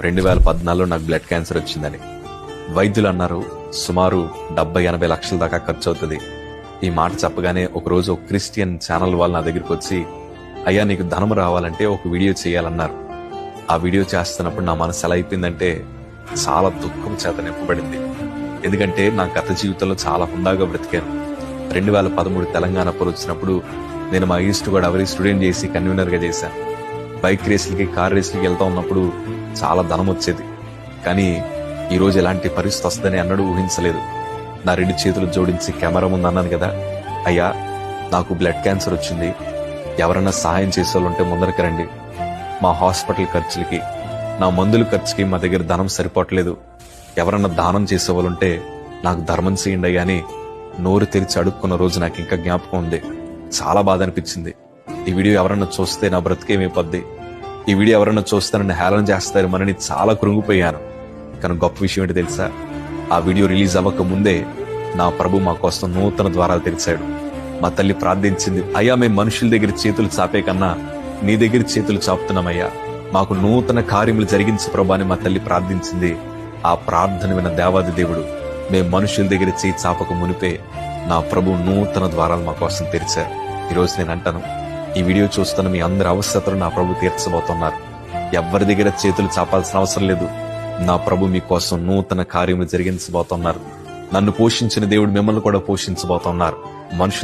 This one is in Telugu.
2014లో నాకు బ్లడ్ క్యాన్సర్ వచ్చిందని. వైద్యులు అన్నారు సుమారు 70-80 లక్షల దాకా ఖర్చు అవుతుంది. ఈ మాట చెప్పగానే ఒకరోజు ఒక క్రిస్టియన్ ఛానల్ వాళ్ళు నా దగ్గరికి వచ్చి, అయ్యా నీకు ధనం రావాలంటే ఒక వీడియో చేయాలన్నారు. ఆ వీడియో చేస్తున్నప్పుడు నా మనసు ఎలా అయిపోయిందంటే చాలా దుఃఖం చేత నింపబడింది. ఎందుకంటే నా గత జీవితంలో చాలా హుందాగా బ్రతికాను. 2013 తెలంగాణ పోరు వచ్చినప్పుడు నేను మా ఈస్ట్ గోదావరి స్టూడెంట్ చేసి కన్వీనర్ గా చేశాను. బైక్ రేసులకి కార్ రేసులకి వెళ్తా ఉన్నప్పుడు చాలా ధనం వచ్చేది. కానీ ఈ రోజు ఎలాంటి పరిస్థితి వస్తుందని అన్నడూ ఊహించలేదు. నా 2 చేతులు జోడించి కెమెరా ముందు అన్నాను కదా, అయ్యా నాకు బ్లడ్ క్యాన్సర్ వచ్చింది, ఎవరన్నా సహాయం చేసేవాళ్ళుంటే ముందరికి రండి. మా హాస్పిటల్ ఖర్చులకి, నా మందుల ఖర్చుకి మా దగ్గర ధనం సరిపోవట్లేదు. ఎవరన్నా దానం చేసేవాళ్ళుంటే నాకు ధర్మం చేయండి అయ్యా అని నోరు తెరిచి అడుక్కున్న రోజు నాకు ఇంకా జ్ఞాపకం ఉంది. చాలా బాధ అనిపించింది. ఈ వీడియో ఎవరన్నా చూస్తే నా బ్రతికేమైపోద్ది, ఈ వీడియో ఎవరన్నా చూస్తే నన్ను హేళన చేస్తారు మనని చాలా కృంగిపోయాను. కానీ గొప్ప విషయం ఏంటి తెలుసా, ఆ వీడియో రిలీజ్ అవ్వక ముందే నా ప్రభు మా కోసం నూతన ద్వారాలు తెరిచాడు. మా తల్లి ప్రార్థించింది, అయ్యా మేము మనుషుల దగ్గర చేతులు చాపే కన్నా నీ దగ్గర చేతులు చాపుతున్నామయ్యా, మాకు నూతన కార్యములు జరిగించు ప్రభు అని మా తల్లి ప్రార్థించింది. ఆ ప్రార్థన విన్న దేవాది దేవుడు మేము మనుషుల దగ్గర చేయి చాపక మునిపే నా ప్రభు నూతన ద్వారాలు మా కోసం తెరిచారు. ఈరోజు నేను అంటాను, ఈ వీడియో చూస్తున్న మీ అందరి అవసరతలు నా ప్రభు తీర్చబోతున్నారు. ఎవరి దగ్గర చేతులు చాపాల్సిన అవసరం లేదు. నా ప్రభు మీకోసం నూతన కార్యములు జరిగించబోతున్నారు. నన్ను పోషించిన దేవుడు మిమ్మల్ని కూడా పోషించబోతున్నారు. మనుషులు